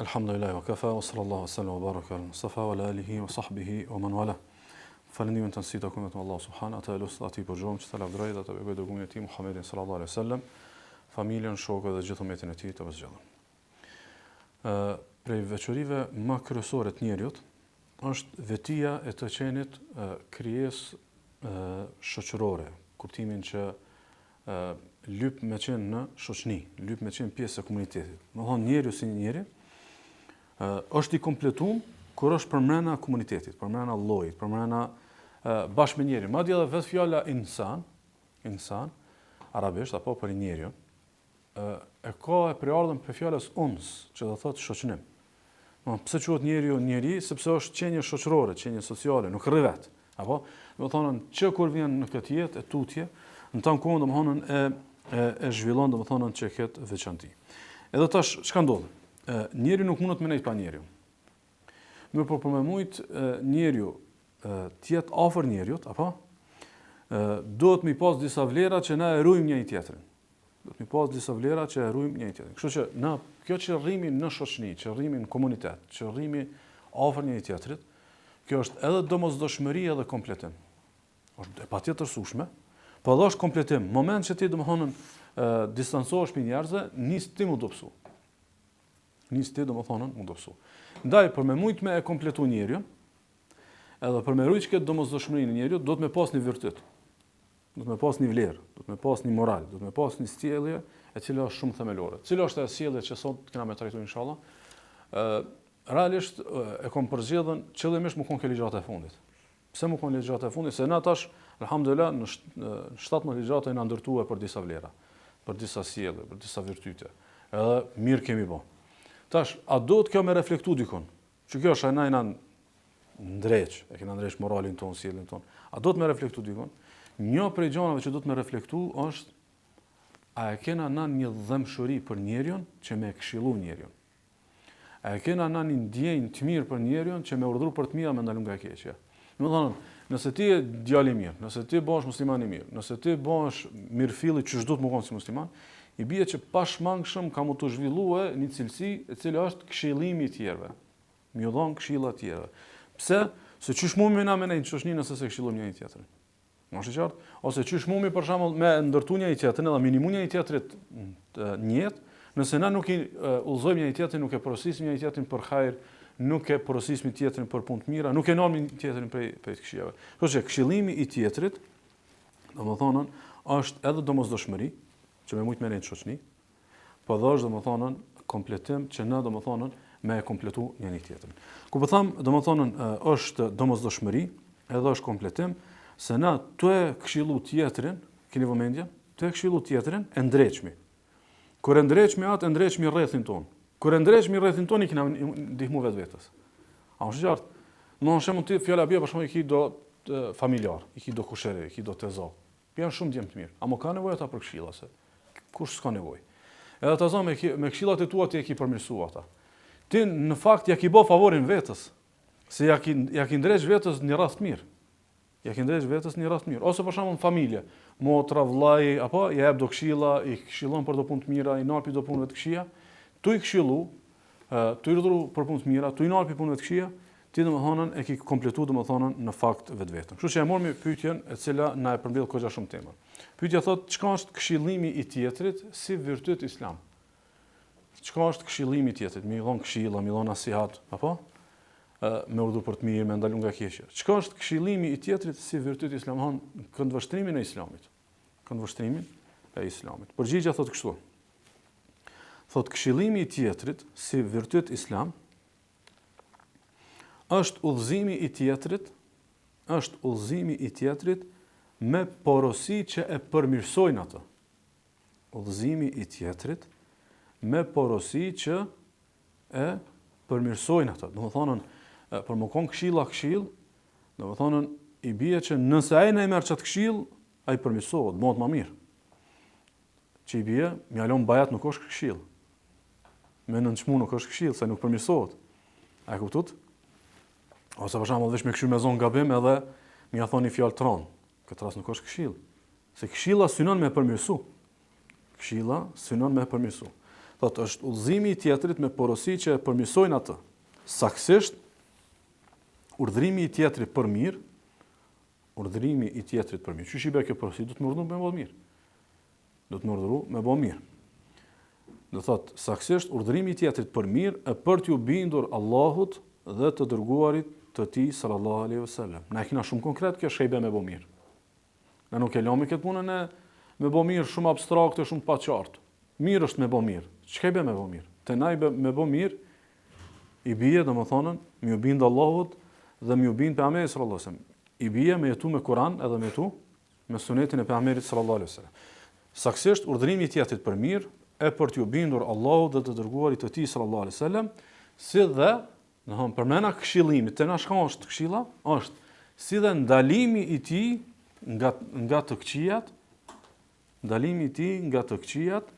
Alhamdulillah wa kafa wa sallallahu sallam wa baraka ala Mustafa wa ala alihi wa sahbihi wa man wala. Falëndimin të nësit akumet me Allah subhanahu wa ta'ala, ati për gjomë që të lavdroj dhe të begoj dërgumin e ti Muhammedin sallallahu alaihi sallam, familjen, shokët dhe gjithë umetin e ti të vëzgjallën. Prej veçorive më kryesore të njerëzit është vetia e të qenit krijesë shoqërore, kuptimin që lyp me qenë në shoqni, lyp me qenë pjesë e komunitetit. Do thonë njeriu si njeri është i kompletuar kur është përmbrenda komunitetit, përmbrenda llojit, përmbrenda bashkë me njeriu. Madje edhe vetë fjala insan arabisht apo për njeriu e ka e përardhën për fjalës uns, që do thotë shoqënim. Pse quhet njeriu njeri? Sepse është qenie shoqërore, qenie sociale, nuk rri vet. Apo, do thonë që kur vjen në këtë jetë e tutje, në tan kohën domthonë e zhvillon domthonë që këtë veçanti. Edhe tash çka ndodh? Njeriu nuk mundet me nejt pa njeriu. Mirë, por për me mujt njeriu të jetë afër njeriut, apo duhet mi pas disa vlera që na e ruajmë njëri tjetrin. Duhet mi pas disa vlera që e ruajmë njëri tjetrin. Kështu që na kjo që rrimi në shoqëni, që rrimi në komunitet, që rrimi afër njëri tjetrit, kjo është edhe domosdoshmëri edhe kompletim. Është e patjetër sushme, po edhe është kompletim. Moment që ti domthonë distancohesh prej njerëzve, nis ti mu dobësu. Nis ti domthonë mu dobësu. Ndaj për me mujt me e kompletu njeriu, edhe për me rujt këtë domosdoshmërinë njeriu, do të me pas një virtyt. Do të me pas një vlerë, do të me pas një moral, do të me pas një sjellje e cila është shumë themelore. Cila është ajo sjellje që sot kena me trajtuar inshallah? Realisht e kam përzgjedhën qëllimisht më kon kjo ligjata e fundit. Pse më kon ligjata e fundit? Se na tash, alhamdulillah, në 17 ligjata janë ndërtuar për disa vlera, për disa sjellje, për disa virtyte. Edhe mirë kemi bë. Tash, a do të kjo me reflektu dikon? Që kjo është ajna ndreq, e kena ndreq moralin ton, sjelljen ton. A do të me reflektu dikon? Një prej gjanave që do të me reflektu është a e kena na një dhëmshuri për njeriun që me këshillu njeriun. A e kena na një ndjenjë të mirë për njeriun që me urdhëru për të mira me ndalu nga e keqja. Domethënë, nëse ti je djalë i mirë, nëse ti bëhesh musliman i mirë, nëse ti bëhesh mirëfilli që çdo të më kon si musliman, i bie që pashmangshëm ka mu të zhvillue një cilësi e cila është këshillimi i tjerëve. Mi u dhon këshilla të tjerëve. Pse? Se çysh mumi na me në shoqni nëse se këshillojmë njëri tjetrin. Mos e qartë? Ose çysh mumi për shembull me ndërtu njëri tjetrin edhe minimu njëri tjetrit në jetë, nëse na nuk i udhëzojmë njëri tjetrin, nuk e porosisim njëri tjetrin për hajër, nuk e porosisim tjetrin për punë të mira, nuk e nalmi tjetrin prej të këqijave. Kështu që këshillimi i tjetrit, domethënë, është edhe domosdoshmëri, që me mujt me rejnë shoqni, po dhe është domethënë kompletim që na domethënë me e kompletu njëri tjetrin. Ku po them domethënë është domosdoshmëri, edhe është kompletim, se na të e këshillu tjetrin, keni vëmendje, të e këshillu tjetrin e ndreqmi. Kur e ndreqmi atë, e ndreqmi rrethin ton. Kur e ndreqmi rrethin ton, i kena ndihmu vetvetes. A është qartë? Në shembull ti fjala bie për shembull i ki do familjar, i ki do kushëre, i ki do tezo. Janë shumë djem të mirë. A mo ka nevojë ata për këshilla se? Kush s'ka nevojë? Edhe ta zon me këshillat e tua ti e ki përmirësu ata. Ti në fakt ja ki bë favorin vetës, se ja ki ndreq vetës një rast mirë. Ja ki ndreq vetës një rast mirë. Ose për shembull në familje, motra, vllai, apo ja jep do këshilla, i këshillon për do punë të mira, i nalpi do punëve të këqija, tu i këshillu, tu i urdhëru për punë të mira, tu i nalpi punëve të këqija, ti domethënë e ki kompletu domethënë në fakt vetvetëm. Kështu që e morëm pyetjen e cila na e përmbledh goxha shumë tema. Pyetja thotë çka është këshillimi i tjetrit si virtyt islam? Çka është këshillimi i tjetrit? Mi dhon këshilla, mi dhon nasihat, apo? Me urdhër për të mirë, me ndalu nga keqja. Çka është këshillimi i tjetrit si virtyt islam? Këndvështrimin e islamit. Këndvështrimin e islamit. Përgjigjja thotë kështu. Thotë këshillimi i tjetrit si virtyt islam është udhëzimi i tjetrit, me porosi që e përmirësojnë atë. Udhëzimi i tjetrit me porosi që e përmirësojnë atë. Domethënë, për më kon këshill, domethënë i bie që nëse ai na i merr çat këshill, ai përmirësohet, bëhet më mirë. Që i bie, mjalon bajat nuk është këshill. Me nënçmu nuk është këshill, se nuk përmirësohet. A e kuptot? Ose për shembull veç me këshill me zon gabim edhe më ia thoni fjalë tron. Këtë rast nuk është këshill. Se këshilla synon me përmirësu. Këshilla synon me përmirësu. Thotë është udhëzimi i tjetrit me porosi që e përmirësojnë atë. Saktësisht urdhërimi i tjetrit për mirë, urdhërimi i tjetrit për mirë. Çu shi bë kjo porosi, do të më urdhëron me bë mirë. Do të më urdhëru me bë mirë. Do thotë saktësisht urdhërimi i tjetrit për mirë e për t'ju bindur Allahut dhe të dërguarit të tij sallallahu alaihi wasallam. Na kena shumë konkret kjo shejbe me bë mirë. Na nuk e lëmë këtë punën e me bë mirë shumë abstrakte, shumë pa qartë. Mirë është me bë mirë. Ç'ka bë me bë mirë? Te na me bë mirë i bie domethënë më u bind Allahut dhe më u bind pejgamberit sallallahu alaihi wasallam. I bie me jetu me Kur'an edhe me jetu me sunetin e pejgamberit sallallahu alaihi wasallam. Saktësisht urdhërimi i tjetrit për mirë e për t'ju bindur Allahut dhe të dërguarit të tij sallallahu alaihi wasallam, si dhe, domethënë përmena këshillimit, te na shka është këshilla, është si dhe ndalimi i tij nga të këqijat, ndalimi i tij nga të këqijat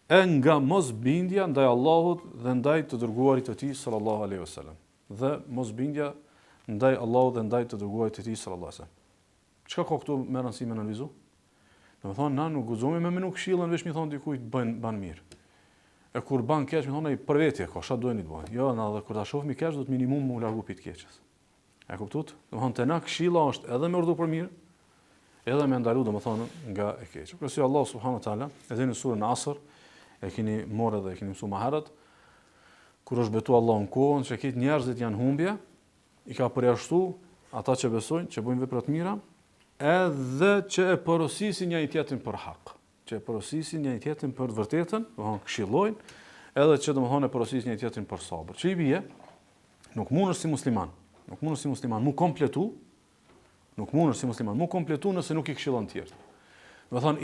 e nga mosbindja ndaj Allahut dhe ndaj të dërguarit të tij sallallahu alaihi wasallam. Dhe mosbindja ndaj Allahut dhe ndaj të dërguarit të tij sallallahu alaihi wasallam. Çka ka këtu me rëndësi me analizu? Domethënë na nuk guxojmë me menu këshillën veç mi thon dikujt ban mirë. E kur ban keq mi thon ai për vete ka, çfarë duheni të bëni? Jo, na edhe kur ta shohim keq do të minimum mu largu pit keqës. E kuptuat? Domethënë te na këshilla është edhe me urdhë për mirë, edhe me ndalu domethënë nga e keq. Kurse Allah subhanahu wa taala, edhe në surën Asr, e keni morë dhe e keni mësuar më herët, kur është betu Allahu në kohën që këtë njerëzit janë humbje, i ka përjashtu ata që besojnë, që bëjnë vepra të mira, edhe që e porosisin njëri tjetrin për hak, që e porosisin njëri tjetrin për të vërtetën, domethënë këshillojnë, edhe që domethënë e porosisin njëri tjetrin për sabër. Çi bie? Nuk mundesh si musliman, mu kompletu, nëse nuk i këshillon të tjerë. Domethënë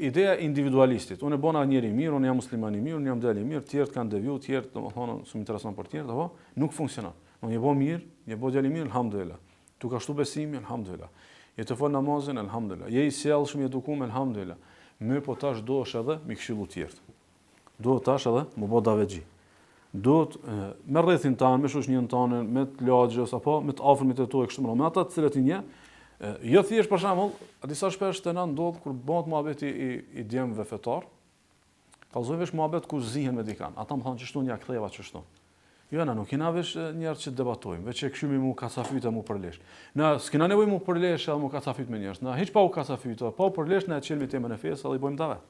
ideja individualistit, unë e bona njëri mirë, unë jam musliman i mirë, unë jam djalë i mirë, tjerët kanë deviju, tjerët domethënë s'u intereson për tjerët, apo nuk funksionon. Unë je bë mirë, je bë djalë i mirë, alhamdulillah. Tu ka shtu besimi, alhamdulillah. Je të fal namazin, alhamdulillah. Je i sjellshëm, i edukuar, alhamdulillah. Më po tash dohesh edhe mi këshillu të tjerët. Duhet tash edhe më bë davexhi. Duhet me rrethin tanë, me shoqërinë tanë, me të lagjës apo me të afërmit të tuaj kështu më, me ata të cilët i njeh. Jo thjesht për shembull, disa shpesh të na ndodh kur bëhet muhabeti i djemve fetar, kallzojnë vesh muhabet ku zihen me dikan. Ata më thonë çështu ja ktheva çështu. Jo, na nuk kena vesh njerëz që debatojmë, veç e këshymi mu kacafyta mu përlesh. Na s'kena nevojë mu përlesh edhe mu kacafyt me njerëz. Na hiç pa u kacafyta, pa u përlesh na e çelmi temën e fesë edhe i bëjmë davet.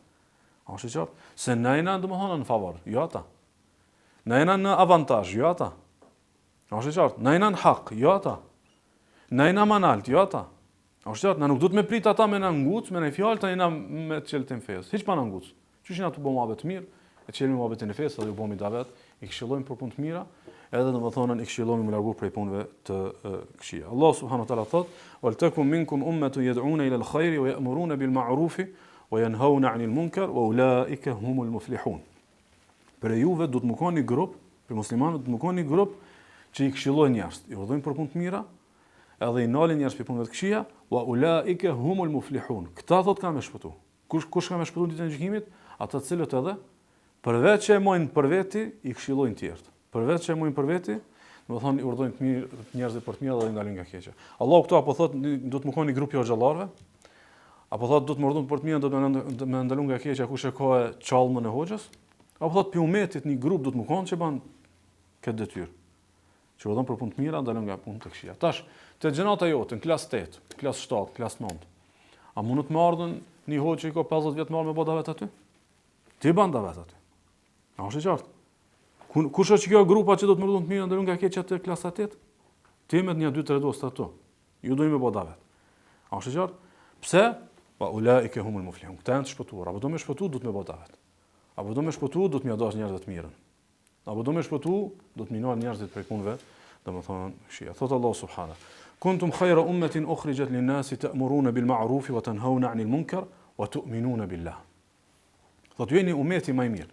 A është qartë? Se na jena domethënë në favor, jo ata. Na jena në avantazh, jo ata. A është qartë? Na jena në hak, jo ata. Na jena më lart, jo ata. A është qartë? Na nuk duhet me prit ata me na nguc, me në fjalë ta jena me çeltim fesë. Hiç pa na nguc. Qysh na të bëjmë muhabet mirë, e çelmi muhabetin e fesë edhe u bëmi davet. I këshillojmë për punë të mira, edhe domethënë i këshillojmë më largu prej punëve të këqija. Allah subhanahu wa taala thot: "Wal takum minkum ummatun yad'una ila al-khayri wa ya'muruna bil ma'rufi wa yanhauna 'anil munkar wa ulaika humul muflihun." Për juve do të më koni grup, për muslimanët do të më koni grup që i këshillojnë njerëz, i udhëzojnë për punë të mira, edhe i nalin njerëz për punëve të këqija, wa ulaika humul muflihun. Këta thot kanë më shpëtu. Kush ka më shpëtuar ditën e gjykimit? Ata të cilët edhe përveç që e mojnë për veti, i këshillojnë tjerët. Përveç që e mojnë për veti, domethënë i urdhojnë të mirë njerëzit për të mirë dhe i ndalojnë nga keqja. Allahu këtu apo thotë do të më koni grupi hoxhallarëve, apo thotë do të më urdhon për të mirë, do të më ndalojnë nga keqja kush e ka çallmën e hoxhës, apo thotë pi umetit një grup do të më konë që ban këtë detyrë. Që urdhon për punë të mira, ndalojnë nga punë të këqija. Tash, te gjenata jote, në klasë 8, klasë 7, klasë 9, a mund të më ardhën një hoxhë që ka 50 vjet më me bë davet aty? Ti ban davet aty. A është qartë? Kush është kjo grupa që do të më urdhon të mirë ndalojnë nga keqja të klasa 8? Ti me 1-2-3 dosta ato. Ju doni me bë davet. A është qartë? Pse? Pa ulaike humul muflihun. Këta janë të shpëtuar. Apo do më shpëtu, do të më bë davet. Apo do më shpëtu, do të më dash njerëz të mirën. Apo do më shpëtu, do të më nal njerëzit prej punëve, domethënë këqija. Thot Allah subhanahu: "Kuntum khayra ummatin ukhrijat lin-nasi ta'muruna bil ma'ruf wa tanhauna 'anil munkar wa tu'minuna billah." Thot ju jeni umeti më i mirë.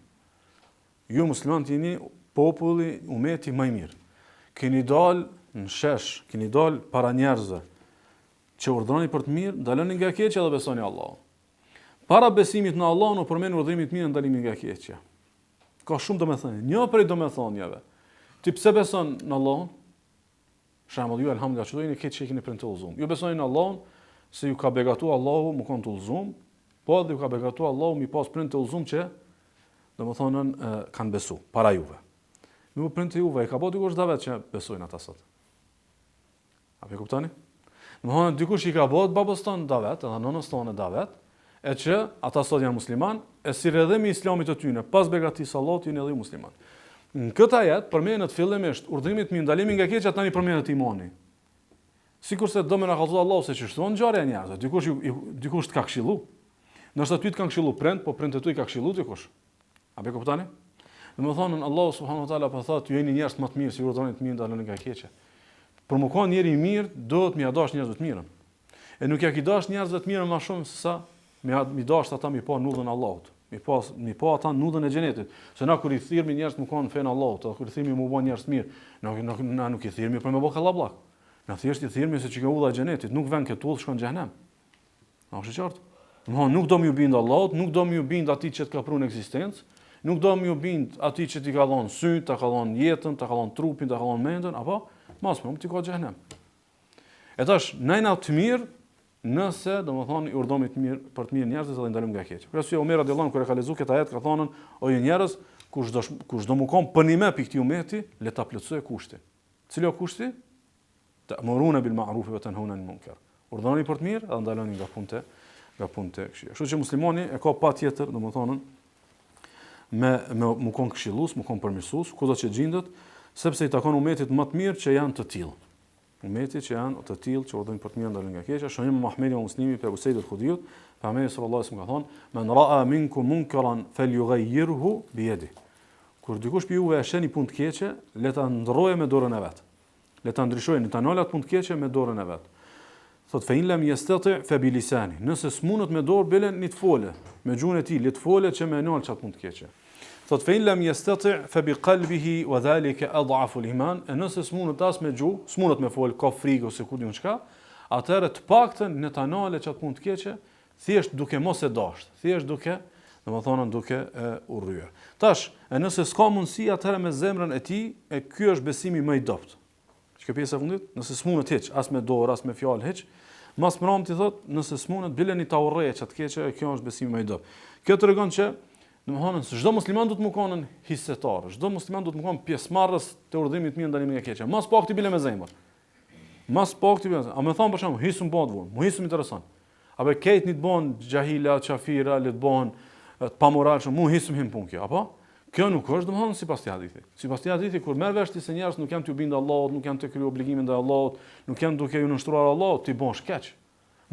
Ju muslimanët jeni populli, umeti më i mirë. Keni dal në shesh, keni dal para njerëzve që urdhroni për të mirë, ndaloni nga keqja dhe besoni Allahun. Para besimit në Allahun u përmend urdhrimi të mirë, ndalimi nga keqja. Ka shumë domethënie. Një prej domethënieve. Ti pse beson në Allahun? Shembull, ju alhamdulillah, çdo jeni keq që keni për të udhëzuar. Ju besoni në Allahun se ju ka begatuar Allahu, më kon të udhëzuar, po dhe ju ka begatuar Allahu mi pas për të udhëzuar që domethënë kanë besu para juve. Nuk print juve, ka bëu dikush davet që besojnë ata sot. A e kuptoni? Domethënë dikush I ka bëu babës tonë davet, edhe nënës tonë davet, e që ata sot janë musliman, e si rrjedhimi I Islamit të tyre, pas begatisë së Allahut janë edhe musliman. Në këtë ajet përmendet fillimisht urdhimi I ndalimi nga keqja, tani përmendet imani. Sikurse do më na kallëzoi Allahu se ç'shton ngjarja e njerëzve. Dikush të ka këshillu. Ndoshta ty të kanë këshillu prind, po prindët tuaj ka këshillu dikush. A e kuptoni? Domethënë Allahu subhanahu wa taala po thotë ju jeni njerëz më të mirë, si urdhoni të mirë ndaloni nga keqja. Për më kon njeri I mirë, duhet më ia dash njerëzve të mirën. E nuk ja ki dash njerëzve të mirën më shumë se sa mi dash ata mi pa nudhën e Allahut. Mi pa ata nudhën e xhenetit. Se na kur I thirrmi njerëz të më kanë fen Allahut, kur I thirrmi më bën njerëz të mirë, nuk I thirrmi për më bë kallabllak. Na thjesht I thirrmi se çka udha e xhenetit, nuk vën këtu shkon në xhenem. A është qartë? Nuk do më bind Allahut, nuk do më bind atij që të ka prunë ekzistencë, nuk do më bind atij që t'i ka dhënë sy, t'a ka dhënë jetën, t'a ka dhënë trupin, t'a ka dhënë mendën, apo mos më ti ka xhenem. E tash, nëna të mirë, nëse domethënë I urdhëmi të mirë për të mirë njerëzit dhe ndalim nga keq. Për arsye Omer radhiyallahu anhu kur e ka lexuar këtë ajet ka thonë, o ju njerëz, kush do më kon për një për këtij umeti, le ta plotësoj kushtin. Cili është kushti? Ta'muruna bil ma'ruf wa tanhauna 'anil munkar. Urdhoni për të mirë dhe ndaloni nga punte këqija. Kështu që muslimani e ka patjetër, domethënë, me kon këshillues, me kon përmirësues, kudo që gjendet, sepse I takon umetit më të mirë që janë të tillë. Umetit që janë të tillë që urdhojnë për të mirë ndalojnë nga keqja. Shohim Muhamedi wa Muslimi për Abu Sa'id al-Khudriut, pejgamberi sallallahu alaihi wasallam ka thonë: "Man ra'a minkum munkaran falyughayyirhu bi yadihi." Kur dikush pi juve e sheh një punë të keqe, le ta ndrojë me dorën e vet. Le ta ndryshojë, le ta nala atë punë të keqe me dorën e vet. Thot fe in lam yastati fa bi lisani. Nëse s'munët me dorë belen një të fole, me gjuhën e tij le të fole që me nal çat punë të keqe. Thot fe in lam yastati fa bi qalbihi wa dhalika adhafu al-iman. Nëse s'munët as me gjuhë, s'munët me fol, ka frikë ose ku diun çka, atëherë të paktën në ta nale çat punë të keqe, thjesht duke mos e dashur, thjesht duke, domethënë duke e urryer. Tash, nëse s'ka mundësi atëherë me zemrën e tij, e ky është besimi më I dobët. Çka pjesa e fundit, nëse s'munët hiç, as me dorë, as me fjalë hiç, mas mram ti thot, nëse s'munët bileni ta urrejë çat keqe, kjo është besimi më I dobët. Kjo tregon që domethënë çdo musliman duhet të më konën hisetar, çdo musliman duhet të më konë pjesëmarrës të urdhimit të mirë ndalimit nga keqja. Mas pak ti bile me zemër. Mas pak ti bile. A më thon për shembull, hisum bën vun, mu hisum intereson. Apo këtë nit bën xahila, çafira, le të bën të pamoralshëm, mu hisum him punë kjo, apo? Kjo nuk është domethënë sipas të hadithit. Sipas të hadithit kur merr vesh ti se njerëz nuk janë të bindë Allahut, nuk janë të kryer obligimin ndaj Allahut, nuk janë duke ju nështruar Allahut, ti bësh keq.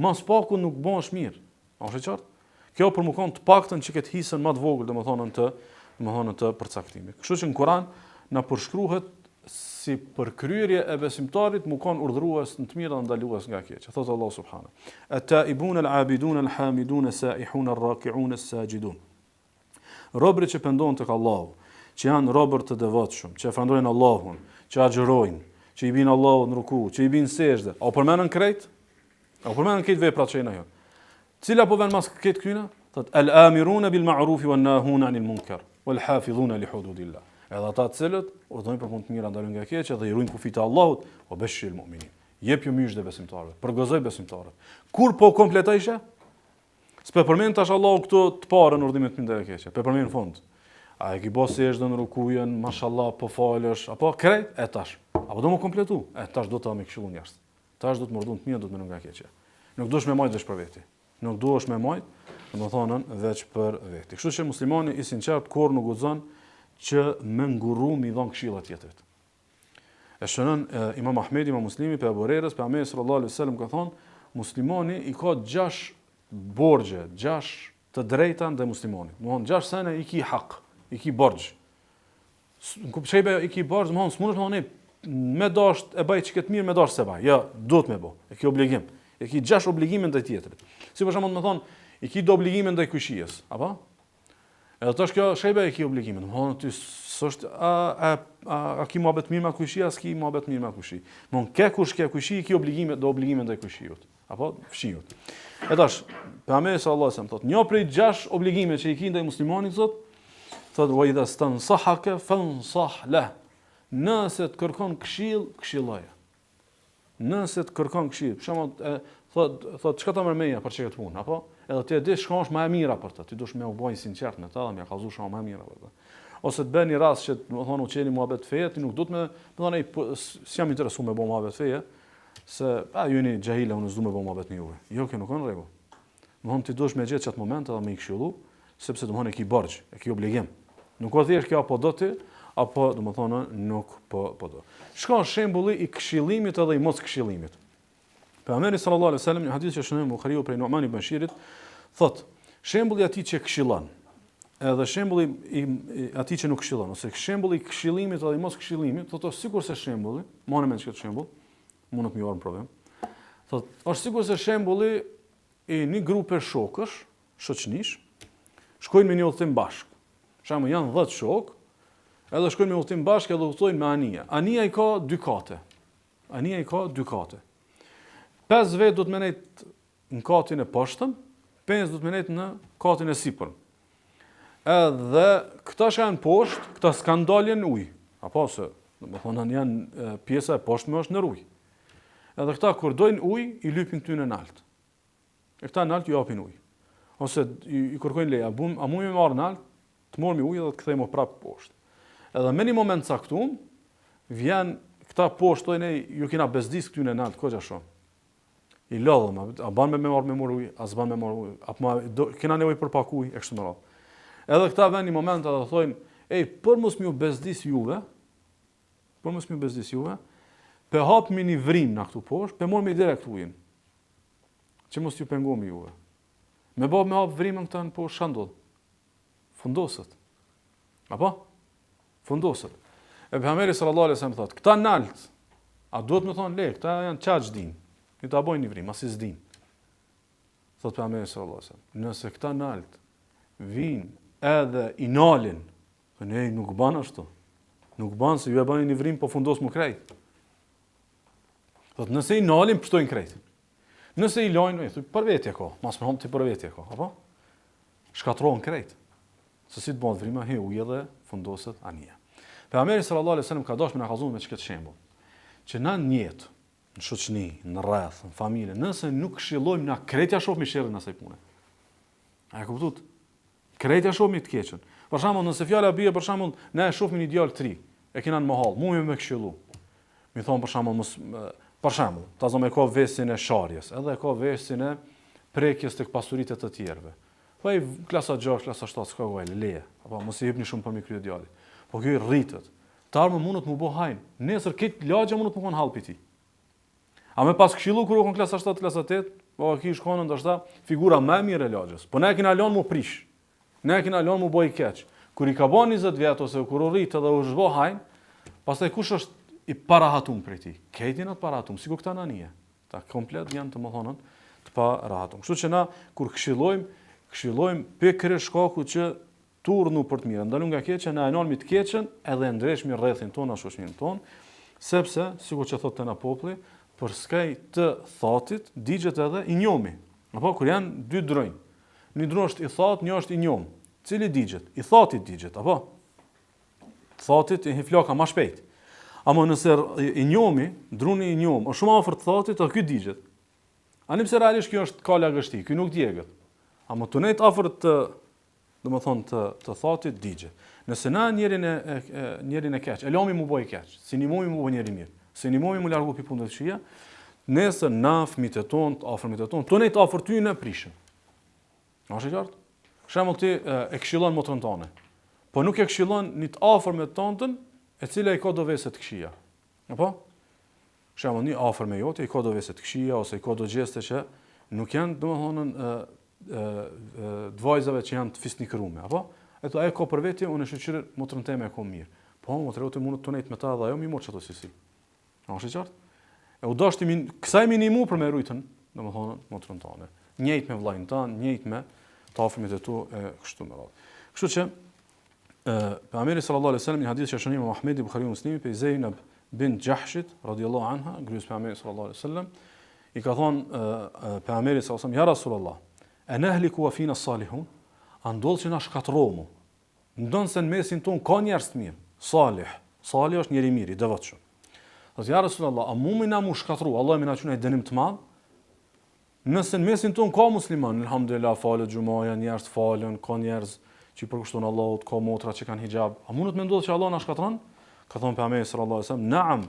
Mas paku nuk bësh mirë. A është e qartë? Kjo për më kon të paktën që këtë hisën më të vogël, domethënë të përcaktimit. Kështu që në Kur'an na përshkruhet si përkryerje e besimtarit më kon urdhërues në të mirë dhe ndalues nga keq. Thot Allah subhanahu. At-ta'ibun al-'abidun al-hamidun as-sa'ihun ar-raki'un as-sajidun. Robërit që pendojnë tek Allahu, që janë robër të devotshëm, që e falënderojnë Allahun, që agjërojnë, që I bin Allahut në ruku, që I bin sejdë, apo përmendën krejt? Apo përmendën këtë vepra që janë ajo? Cila po vën mas këtë këtyre? Thot al-amiruna bil ma'ruf wan nahuna 'anil munkar wal hafizuna li hududillah. Edhe ata të cilët urdhojnë për punë të mira ndalojnë nga keqja dhe I ruajnë kufit e Allahut, o bashiril mu'minin. Jep ju mysh dhe besimtarëve, përgozoj besimtarët. Kur po kompletojshë? S'pe përmend tash Allahu këtu të parën urdhimet të mira keqja. Pe përmend në fund. A e ki bë sejdën në rukujën, mashallah, po falësh, apo krejt e tash. Apo do më kompletu? Tash do të më këshillon njerëz. Tash do të mordon të mira, do të më nga keqja. Nuk duhesh me majt veç për veti. Nuk duhesh me majt, domethënë veç për veti. Kështu që muslimani I sinqert kur nuk guxon që me ngurru mi dhon këshilla tjetrit. E shënon Imam Ahmedi, Imam Muslimi, pe Abu Hurajrës, pe Ahmedi sallallahu alaihi wasallam ka thonë, muslimani I ka 6 borxhe, 6 të drejta ndaj muslimanit. Domthon 6 sene I ki hak, I ki borxh. Kupshebe I ki borxh, domthon s'mundesh domthon me dash e bëj çket mirë, me dash se bëj. Jo, duhet me bë. E ki obligim. E ki 6 obligime ndaj tjetrit. Si për shembull, më thon, I ki do obligime ndaj kushijës, apo? Edhe tash kjo shejbe e ki obligimin. Domthon ty s'është a ki mohabet mirë me kushija, s'ki mohabet mirë me kushi. Domthon ke kush ke kushi, ki obligime, do obligime ndaj kushijut, apo fshijut. E tash, pejgamberi sallallahu alajhi wasallam thotë, një prej 6 obligime që I ki ndaj muslimanit thotë wa idha stansahaka fansah la. Nëse të kërkon këshill, këshilloje. Nëse të kërkon këshill, për shembull, thot çka ta merr meja për çka të punë, apo? Edhe ti e di shka është më e mira për të. Ti dush më u bë i sinqert me ta, dhe më ka kallzu shumë më e mira për të. Ose të bëni rast që do thonë u çeni muhabet feje, ti nuk do të më thonë s'jam interesuar me bë muhabet feje, se ju jeni xahile, unë s'du me bë muhabet me juve. Jo, kjo nuk ka rregull. Domthon ti dush me gjetë çat moment edhe me i këshillu, sepse domthon e ki borxh, e ki obligim. Nuk ka thjesht kjo apo do ti, apo domethënë nuk po do. Shka shembulli i këshillimit edhe i mos këshillimit. Pejgamberi sallallahu alaihi wasallam në hadith që shënon Buhariu prej Nu'man ibn Bashirit, thot, shembulli i atij që këshillon, edhe shembulli i atij që nuk këshillon, ose shembulli i këshillimit edhe i mos këshillimit, thotë sikurse shembulli, morëm me këtë shembull, mund të më jap problem. Thot, është sikurse shembulli i një grupe shokësh, shoqënish, shkojnë me një udhtim bashkë. Shembull janë 10 shokë, edhe shkojnë me udhtim bashkë edhe udhtojnë me anija. Anija i ka 2 kate. 5 vetë do të menet në katin e poshtëm, 5 do të menet në katin e sipërm. Edhe këta që janë poshtë, këta s'kan dalje në ujë. Apo se, domethënë janë pjesa e poshtme është në ujë. Edhe këta kur dojnë ujë, i lypin këty në nalt. E këta nalt ju japin ujë. Ose i kërkojnë leja, a mu me marrë nalt, të morë mi ujë dhe të kthejmë prapë poshtë. Edhe me një moment caktuar, vjen këta poshtë, tojnë ju kena bezdis këty në nalt, koqa shumë. I lodhëm, a ban me marrë me ujë, a s'ban me marrë ujë, apo kena nevojë për pak ujë, e kështu me radhë. Edhe këta vjen një moment edhe thojnë, për mos më bezdis juve, pe hapmi një vrim në këtu poshtë, pe mormi direkt ujin. Që mos ju pengomi juve. Me hap vrimën këta në poshtë, shandodh. Fundosët. Apo? Fundosët. E pejgamberi sallallahu alaihi wasallam thotë, këta nalt, a duhet më thonë, këta janë çaj din. Një ta bojnë një vrim, as i s'din. Thotë pejgamberi sallallahu alaihi wasallam, nëse këta nalt vinë edhe i nalin, nuk ban ashtu. Nuk ban se ju e bani një vrim, po fundos më krejt. Thotë, nëse i nalin, pështojnë krejt. Nëse i lajnë, për vetje ko, mas më hom të për vetje ko, apo? Shkatrohen krejt. Se si të bëndë vrima, ujë dhe fundoset anija. Pejgamberi sallallahu alaihi wasallam ka dashur me na kallëzuar me çkëtë shembull, që na në jetë, në shoqëni, në rreth, në familje, nëse nuk këshillojmë na krejtja shohmi sherrin asaj pune. A e kuptuat? Krejtja shohmi të keqen. Për shembull, nëse fjala bie për shembull, ne e shohim një djalë të ri, e kena në mahall, mua më këshillu. Mi thon për shembull, ta zonë ka vesin e sharjes, edhe ka vesin e prekjes tek pasuritë të tjerëve. Po ai klasa 6, klasa 7 s'ka gojë leje, apo mos i jepni shumë për mikë djalit. Po ky rritet. Tarmë mundot më bë hajn. Nesër këtë lagje mundot më kon hallpi ti. A me pas këshillu kur u kon klasa 7, klasa 8, po aki shkon ndoshta figura më e mirë e lagjes. Po ne kena lënë më prish. Ne kena lënë më boj keq. Kur i ka bën 20 vjet ose kur u rrit edhe u zhvo hajn, pastaj kush është i parahatum prej tij? Këtin atë parahatum, sikur këta anije. Ta komplet janë të mohonën të parahatum. Kështu që na kur këshillojmë pikërisht shkaku që turnu për të mirë, ndalun nga keqja, na e nalmi të keqen edhe ndreshmi rrethin ton, shoqërinë ton, sepse sikur që thotë na populli, për skaj të thatit digjet edhe i njomi. Apo kur janë 2 dronj. Një dronj është i thatë, një është i njom. Cili digjet? I thatit digjet, apo? Thatit i flaka më shpejt. Ama nëse i njomi, druni i njom, është shumë afër të thatit, atë ky digjet. Ani pse realisht kjo është ka lagështi, ky nuk digjet. Ama tunet afër të të thatit digjet. Nëse na njërin e keq, e lami mu boj keq, si nimomi mu boj njëri mirë, si nimomi mu largu pi punët shia, nëse na fëmijët e ton, afërmit e ton, tunet afër ty në prishën. A është e qartë? Shembull ti e këshillon motrën tone, po nuk e këshillon një të afërmet tontën, e cila i ka dovese të këqija. Apo? Shembull një afërme jote i ka dovese të këqija ose i ka do gjeste që nuk janë, domethënë, të vajzave që janë të fisnikërume, apo? Eto ajo ka për veti, unë e shoqëri motrën time e kam mirë. Po motrën jote mund të tonet me ta dhe ajo më mor çato si. A është e qartë? E u dashti kësaj minimu për me rujtën, domethënë motrën tone. Njëjtë me vllajën tan, njëjtë me të afërmit e tu e kështu me radhë. Kështu që pejgamberi sallallahu alajhi wasallam në hadith që shënon Imam Ahmedi, Buhariu, Muslimi, pe Zeynab bint Jahshit radhiyallahu anha, gruas pejgamberit sallallahu alajhi wasallam, i ka thonë pejgamberi sallallahu alajhi wasallam, ja Rasulullah, a nahliku wa fina as-salihun? Andol që na shkatromu. Ndon se në mesin ton ka njerëz të mirë. Salih është njeri i mirë, i devotshëm. Thotë ja Rasulullah, a mumi na mu shkatru, Allah më na çon ai dënim të madh? Nëse në mesin tonë ka musliman, alhamdulillah, falet xhumaja, njerëz falen, ka njerëz që i përkushtojnë Allahut, ka motra që kanë hijab. A mundet me ndodhë që Allah na shkatron? Ka thonë pejgamberi sallallahu alajhi wasallam, "Na'am,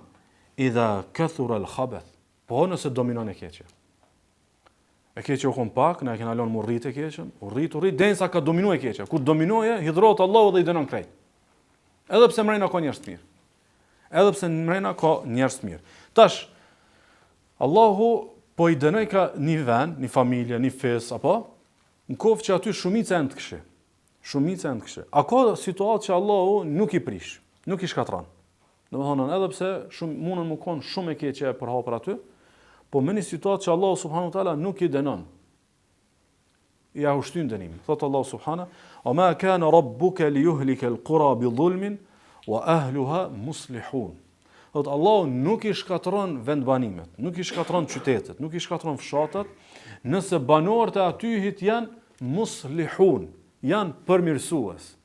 idha kathura al-khabath." Po nëse dominon e keqja. E keqja u kon pak, na e kena lënë murrit e keqen, urrit, derisa ka dominuar e keqja. Kur dominoje, hidhrohet Allahu dhe i dënon krejt. Edhe pse mrena ka njerëz të mirë. Edhe pse mrena ka njerëz të mirë. Tash Allahu po i dënoi ka një vend, një familje, një fes apo në kohë që aty shumica janë të këqij. Shumica janë të këqij. A ka situatë që Allahu nuk i prish, nuk i shkatron. Domethënë edhe pse mundën më kon shumë e keqe për hapur aty, po me një situatë që Allahu subhanahu wa taala nuk i dënon. Ja ushtyn dënimin. Thot Allahu subhanahu: "O ma kana rabbuka liyuhlika al-qura bi dhulmin wa ahluha muslihun." Thot Allahu nuk i shkatron vendbanimet, nuk i shkatron qytetet, nuk i shkatron fshatat, nëse banorët e atyhit janë muslihun, janë përmirësues.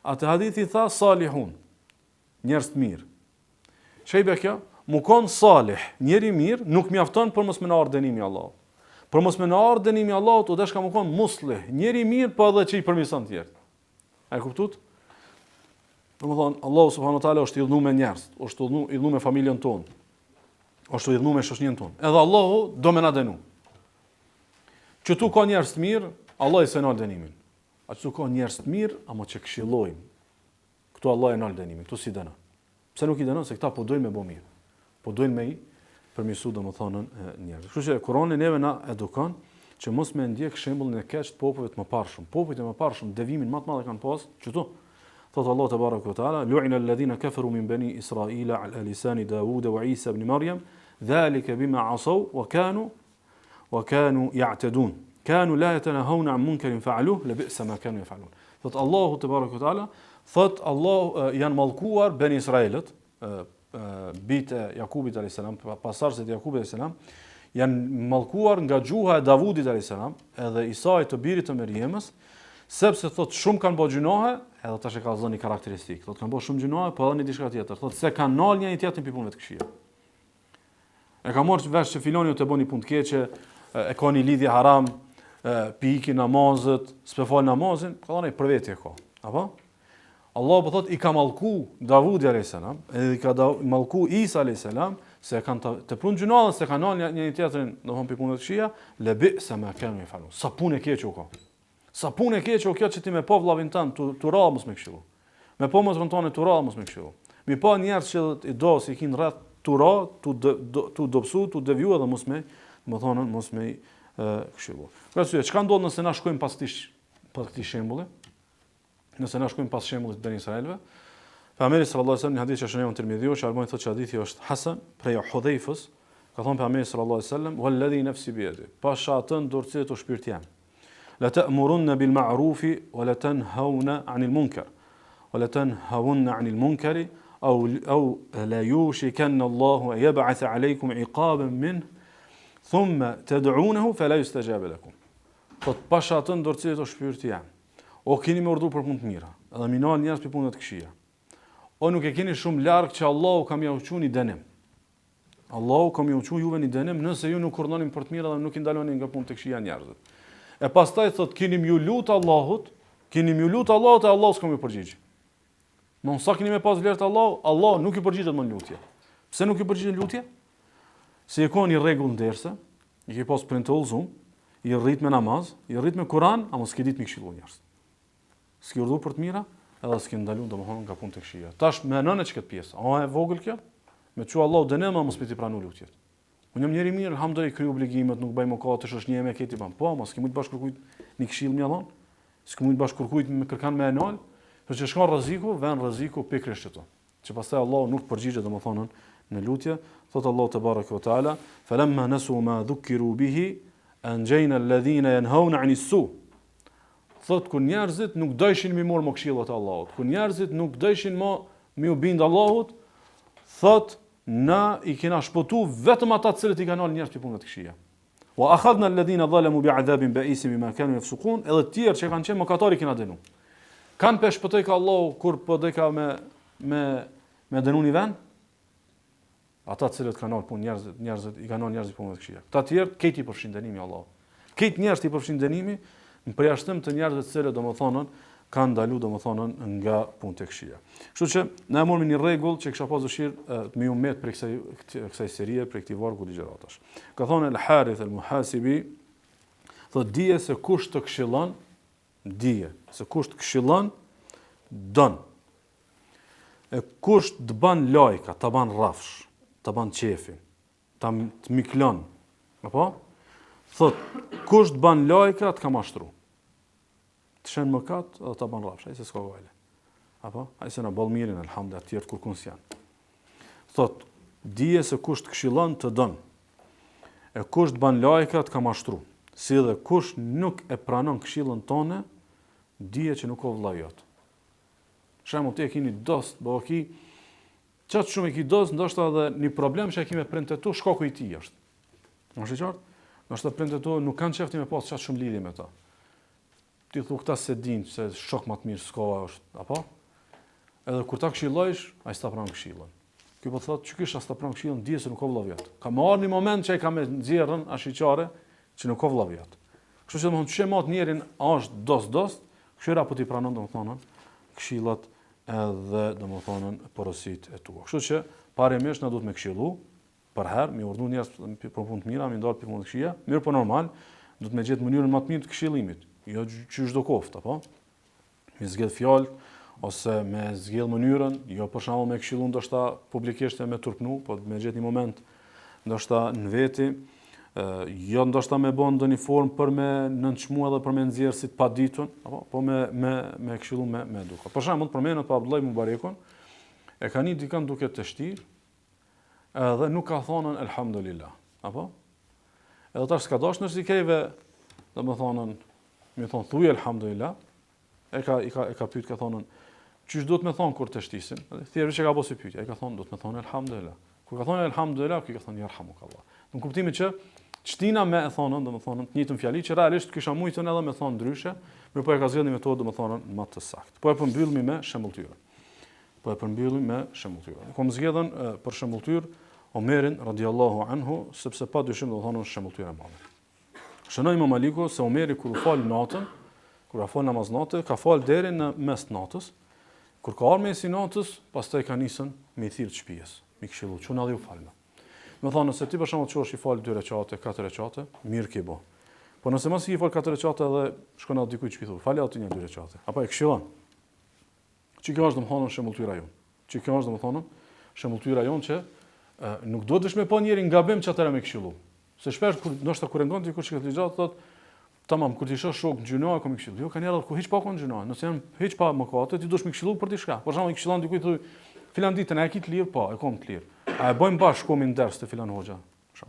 Atë hadithi tha salihun, njerëz të mirë. Çejbe kjo? Mu kon salih, njeri mirë, nuk mjafton për mos më na ardh dënimi i Allahut. Për mos më na ardh dënimi i Allahut, u dashka mu kon muslih, njeri mirë, po edhe që i përmirëson të tjerë. A e kuptuat? Domethënë Allahu subhanahu wa taala është i dhënë me njerëz, është i dhënë me familjen tonë, është i dhënë me shoqërinë tonë. Edhe Allahu do më na dënu. Që tu ka njerëz të mirë, Allah i sënal dënimin. A që tu ka njerëz të mirë, ama që këshillojnë. Këtu Allah e nal dënimin, këtu si dënon. Pse nuk i dënon? Se këta po dojnë me bo mirë. Po dojnë me i përmirësu domethënien njerëz. Kështu që Kurani neve na edukon që mos me ndjek shembullin e keq të popujve të mëparshëm. Popujt e mëparshëm devimin më të madh kanë pas, qëtu. Thot Allah te baraka ve taala, "Lu'ina alladhina kafaru min bani Israila 'ala lisani Dawud wa Isa ibn Maryam, dhalika bima 'asaw wa kanu ya'tadun. Kanu la yatanahawna 'an munkarin fa'aluhu, labi'sa ma kanu yaf'alun." Thot Allahu te baraka ve taala, thot Allah janë mallkuar bani Israilët, bitë Jakubit alayhis salam, pasardhësit e Jakubit alayhis salam, janë mallkuar nga gjuha e Davudit alayhis salam, edhe Isait të birit të Meryemës, sepse thot shumë kanë bërë gjunohe, edhe tash e ka dhënë një karakteristikë. Thot kanë bërë shumë gjunohe, po edhe një diçka tjetër. Thot se kanë nal njëri tjetrin pi punëve të këqija. E ka marrë vesh që filoni të bëni punë të keqe, e ka një lidhje haram, piki namazet, s'pe fal namazin, ka dhënë për vetë e ka. Apo? Allah po thot i ka mallku Davudi alayhis salam, edhe i ka mallku Isa alayhis salam, se kanë të punë gjunohe, se kanë nal njëri tjetrin, domthon pi punëve të këqija, labi'sa ma kanu yafalun. Sa punë e keqe u ka. Sa punë e keqe o kjo që ti me po vllavin tënd, tu ra mos me këshillu. Me po mos tonë tu ra mos me këshillu. Mi pa njerëz që i do si kin rreth tu ra, tu dobsu, tu deviju edhe mos me, domethënë mos me këshillu. Pra çka ndodh nëse na shkojmë pas këtij shembulli? Nëse na shkojmë pas shembullit të Bani Israelëve, pejgamberi sallallahu alajhi wasallam në hadith që shënon Tirmidhiu, që Albani thotë që hadithi është hasan, prej Hudhaifës, ka thonë pejgamberi sallallahu alajhi wasallam, "Walladhi nafsi bi yadihi", pasha atë dorëcit të shpirtit jam. "La ta'murunna bil ma'rufi wa la tanhauna 'anil munkar wa la tanhauna 'anil munkari aw la yushikanna Allahu an yab'atha 'alaykum 'iqaban min thumma tad'unahu fala yustajab lakum." Po pasha atë dorëcit të shpirtit jam. O keni më urdhëruar për punë të mira, edhe më nal njerëz për punë të këqija. O nuk e keni shumë larg që Allahu ka më uqur një dënim. Allahu ka më uqur juve një dënim nëse ju nuk urdhënoni për të mira dhe nuk i ndaloni nga punë të këqija njerëzit. E pastaj thot keni më lut Allahut, e Allahu s'ka më përgjigj. Mos sa keni më pas vlerë të Allah nuk i përgjigjet më në lutje. Pse nuk i përgjigjet në lutje? Se e ka një rregull nderse, i ke pas print të ulzum, i rrit me namaz, i rrit me Kur'an, ama s'ke ditë me këshillu njerëz. S'ke urdhëruar për të mira, edhe s'ke ndaluar domethënë nga punë të këqija. Tash më nënë çka pjesë. A e vogël kjo? Me çu Allahu dënem, mos piti pranu lutjet. Unë jam njëri mirë, alhamdulillah, kryj obligimet, nuk bëj mëkate, është një me këti ban. Po, mos kemi të bashkërkujt një këshill më dhon. S'kemi të bashkërkujt me kërkan me anal, sepse shkon rreziku, vën rreziku pikërisht ato. Që pastaj Allahu nuk përgjigjet domethënë në lutje, thot Allahu te baraka ve taala, "Falamma nasu ma dhukiru bihi anjayna alladhina yanhauna 'anis su." Thot kur njerëzit nuk dojshin mi morë më këshillat e Allahut, kur njerëzit nuk dojshin më mi u bind Allahut, thot na i kena shpëtu vetëm ata të cilët i kanë nal njerëz për punët të këqija. Wa akhadna alladhina zalamu bi'adhabin ba'isin bima kanu yafsukun, edhe të tjerë që kanë qenë mëkatarë kena dënu. Kan pe shpëtoi ka Allahu kur po deka me dënu një vend? Ata të cilët kanë punë njerëzit i kanë njerëzit punë të këqija. Këta të tjerë këti i përfshin dënimi Allah. Këti njerëz i përfshin dënimi në përjashtim të njerëzve të cilët domethënë kanë ndalu domethënë nga punë të këqija. Kështu që na morëm një rregull që kisha pas dëshirë të më umet për kësaj serie, për këtij vargu ligjëratash. Ka thonë al-Harith al-Muhasibi, thotë dije se kush të këshillon, don. E kush të ban lajka, të ban rafsh, të ban qefi, të miklon, apo? Thot, kush të ban lajka, të ka mashtru. Të shenë mëkat, edhe të ban rafsh, a i se s'ka gajle. Apo? A i se në balë mirin, alhamdulillah, tjertë kur kunës janë. Thot, dije se kush të këshillon, të don. E kush të ban lajka, të ka mashtru. Si dhe kush nuk e pranon këshillën tone, dije që nuk o vëlla jotë. Shemull ti e kini dost, qatë shumë e ki dost, ndoshta edhe një problem që e ki me prindët e tu, shkaku i ti është. Është i qartë? Ndoshta prindët e tu nuk kanë qefti me pas qatë shumë lidhje me ta. Ti thu këta se din, se shok më të mirë s'ka është, apo? Edhe kur ta këshillojsh, a i s'ta pranë këshillën. Ky po thotë, që kish a s'ta pranë këshillën, dije se nuk ka vëlla vjetë. Ka më arë një moment që ai ka me nxjerrën ashiqare, që nuk ka vëlla vjetë. Kështu që domethënë çe mat njerin është dost, këshira po ti pranon domethënë këshillat edhe domethënë porositë e tua. Kështu që parimisht na duhet me këshillu për herë, mi urdhnu njerëz për punë të mira, mi ndal për punë të këqija, mirë po normal, duhet me gjetë mënyrën më të mirë të këshillimit, jo që çdo koftë, apo? Me zgjedh fjalë ose me zgjedh mënyrën, jo për shembull me këshillu ndoshta publikisht e me turpnu, po me gjetë një moment ndoshta në veti, jo ndoshta me bën ndonjë formë për me nënçmu edhe për me nxjerr si të paditun, apo po me këshillu me edukat. Për shembull, përmendet pa Abdullah Mubarekun, e ka një dikën duke të shtir, edhe nuk ka thonën elhamdulillah, apo? Edhe tash s'ka dashur nëse i keve, domethënë, më thon thuaj elhamdulillah, e ka pyet ka thonën, çish duhet me thon kur të shtisin? Thjesht që ka bosi pyetje, ai ka thonë duhet me thon elhamdulillah. Kur ka thonë elhamdulillah, ky ka thonë yarhamukallah. Në kuptimin që çtina me e thonën, domethënë të njëjtën fjali që realisht kisha mujtën edhe me thon ndryshe, mirë po e ka zgjedhur një metodë domethënë më të saktë. Po e përmbyllim me shembulltyr. Kom zgjedhën për shembulltyr Omerin radiallahu anhu, sepse pa dyshim domethënë shembulltyr e madhe. Shënoi Imam Maliku se Omeri kur fal natën, kur fal namaz natë, ka fal deri në mes natës. Kur ka ardhur mes natës, pastaj ka nisën me i thirr shtëpisë, me këshillu, çuna dhe u falme. Me thonë, nëse ti për shembull çosh i fal 2 recate, 4 recate, mirë ke bë. Po nëse mos i fal 4 recate edhe shkon aty dikujt shtëpi thon, falë aty një 2 recate. Apo e këshillon. Çi kjo është domthonë shembulltyra jon. Çi kjo është domthonë shembulltyra jon që nuk duhet të shme pa njëri ngabim çatëra me këshillu. Se shpesh kur ndoshta kur ngon ti kush që të gjatë thotë, tamam, kur ti shoh shok gjuna apo me këshillu. Jo, kanë ardhur ku hiç pa kon gjuna. Nëse janë hiç pa mëkate, ti duhet me këshillu për diçka. Për shembull, i këshillon dikujt thuj, filan ditën a e ke të lirë? Po, e kam të lirë. A e bëjmë bashkë shkomi në ders të filan hoxha?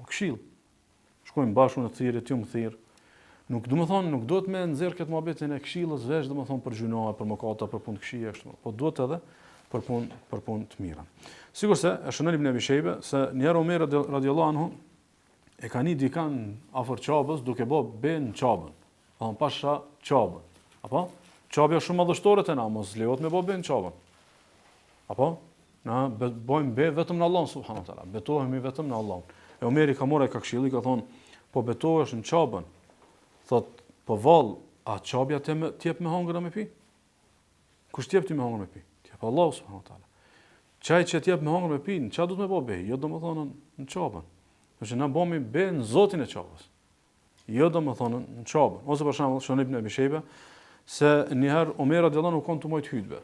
Këshill. Shkojmë bashkë në thirrje, ti më thirr. Nuk duhet me nxjerr këtë mohabetin e këshillës veç domethënë për gjuna, për mëkate, për punë të këqija kështu. Po duhet edhe për punë të mira. Sigurisht e shënon Ibn Abi Shejbe se një herë Omer radiallahu anhu e ka një dikan afër Çabës duke bë ben Çabën. Thon pasha Çabën. Apo? Çabja është shumë madhështore te na, mos lejohet me bë ben Çabën. Apo? Na bëjmë be vetëm në Allah subhanahu wa taala. Betohemi vetëm në Allah. E Omeri ka marrë ka këshilli, ka thon, po betohesh në Çabën. Thot, po vall, a Çabja ti jep me hangër me pi? Kush ti jep ti me hangër me pi? Ti jep Allah subhanahu wa taala. Çaj që ti jep me hangër me pi, ç'a do të më bëj be? Jo domethënë në Çabën. Nëse na bëmi be në Zotin e Çabës. Jo domethënë në Çabën. Ose për shembull, shonë Ibn Abi Shejbe se një herë Omer radhiyallahu anhu kon të mojt hutbe.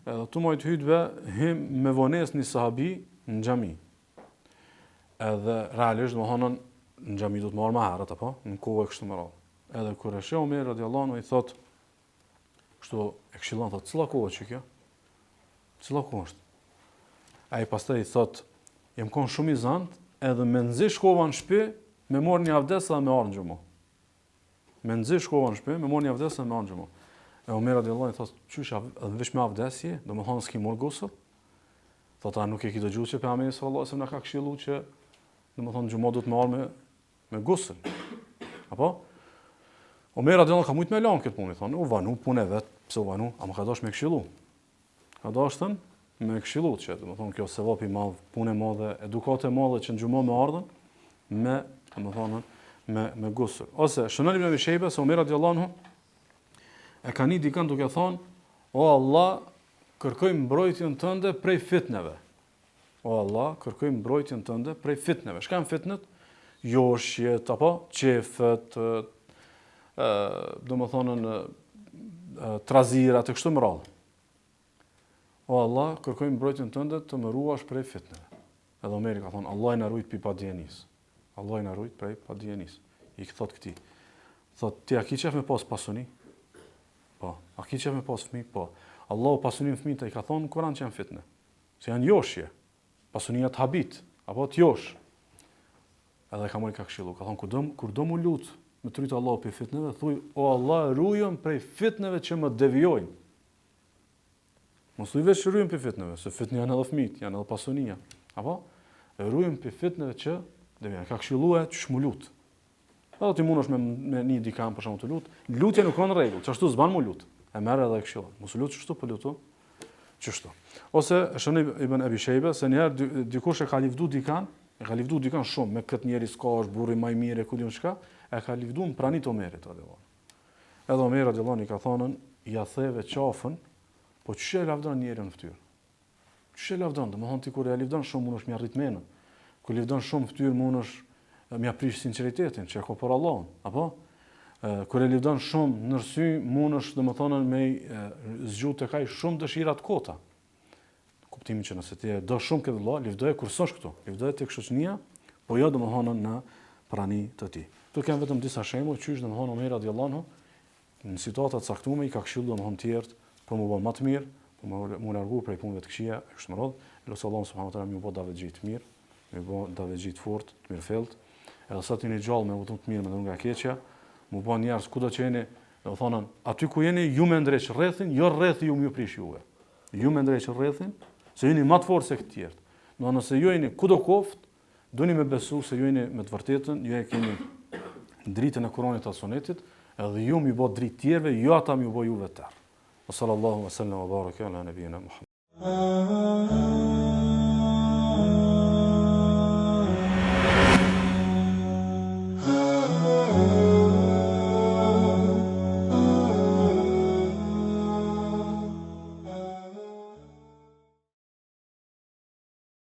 Edhe të mojt hutbe him me vonesë një sahabi në xhami. Edhe realisht domethënë në xhami do të marr më herët apo në kohë kështu më radh. Edhe kur e sheh Omer radhiyallahu anhu i thot kështu e këshillon thot cilla kohë që kjo? Cilla kohë është? Ai pastaj i thot jam kon shumë i zant, edhe me nxit shkova në shtëpi, me morr një avdes dhe me ardh në xhumë. Me nxit shkova në shtëpi, me morr një avdes dhe me ardh në xhumë. E Omer radhiyallahu anhu thot, "Çysh veç me avdesje, domethënë s'ki morr gusull?" Thot, "A nuk e ke dëgjuar që pejgamberi sallallahu alajhi wasallam na ka këshilluar që domethënë xhumë do të marr me gusull." Apo? Omer radhiyallahu anhu ka shumë me lan këtë punë, thonë, "U vanu punë vet, pse u vanu, a më ka dash me këshillu?" Ka dashën me këshillu që, domethënë kjo sevap i madh, punë e madhe, edukate e madhe që ndihmon me ardhën me, domethënë me gusl. Ose shënon Ibn Abi Shejba se Omer radhiyallahu anhu e ka një dikën duke thonë: "O Allah, kërkoj mbrojtjen tënde prej fitneve." O Allah, kërkoj mbrojtjen tënde prej fitneve. Çka janë fitnet? Joshjet apo qefët, domethënë trazirat e kështu me radhë. O Allah, kërkoj mbrojtjen tënde të më ruash prej fitneve. Edhe Omeri ka thonë: Allah na ruajt prej padjenis. Allah na ruajt prej padjenis. I thot këtij. Thot: "Ti a ke qef me pas pasuni?" Po. A ke qef me pas fëmijë? Po. Allahu pasunin fëmijët i ka thonë në Kur'an që janë fitne. Se janë joshje. Pasunia të habit, apo të josh. Edhe ka mori ka këshillu, ka thonë kur do mu lut me të rritë Allahu për fitneve, thuj: "O Allah, ruajm prej fitneve që më devijojnë." Mos thuj veç ruajm prej fitneve, se fitnë janë edhe fëmijët, janë edhe pasunia. Apo? Ruajm prej fitneve që devijojnë. Ka këshillua që shmu lut. Edhe ti mundesh me një dikam për shkak të lut. Lutja nuk ka në rregull, çashtu s'ban mu lut. E merr edhe këshillon. Mos lut çështu, po lutu çështu. Ose shënon Ibn Abi Shejba se një herë dikush e ka livdu dikan shumë me këtë njerëz s'ka është burri më i mirë ku diun çka, e ka livdu në pranit Omerit radhiyallahu. Edhe Omer radhiyallahu ka thonën: "Ja theve qafën, po ç'e lavdon njeriu në fytyrë?" Ç'e lavdon? Domethënë ti kur e lavdon shumë mundesh me arrit menën. Kur lavdon shumë fytyrë mundesh me aprish sinqeritetin, që e ka për Allahun, apo? Kur e lavdon shumë në sy mundesh domethënë me zgjut tek ai shumë dëshira të kota. Kuptimin që nëse ti do shumë këtë vëlla, lëvdoje kur sosh këtu, lëvdoje tek shoqënia, po jo domethënë në prani të tij. Këtu kanë vetëm disa shembull qysh domethënë Omer radhiyallahu anhu në situata të caktuara i ka këshilluar domethënë të tjerë për më bë më të mirë, për më largu prej punëve të këqija, kështu më radh. Lutë Allahu subhanahu wa taala më bë davëxhi të mirë, më bë davëxhi të fortë, të mirëfillt. Edhe sa ti një gjallë me udhëm të mirë me nga keqja, më bën njerëz kudo që jeni, domethënë aty ku jeni ju më ndreq rrethin, jo rrethi ju më prish juve. Ju më ndreq rrethin, se jeni më të fortë se të tjerë. Nëse ju jeni kudo koft, doni me besu se ju jeni me të vërtetën, ju e keni dritën e Kuranit të Sunetit, edhe ju më bë dritë tjerëve, jo ata më bë juve tërë. Sallallahu alaihi wasallam wa baraka ala nabiyina Muhammad.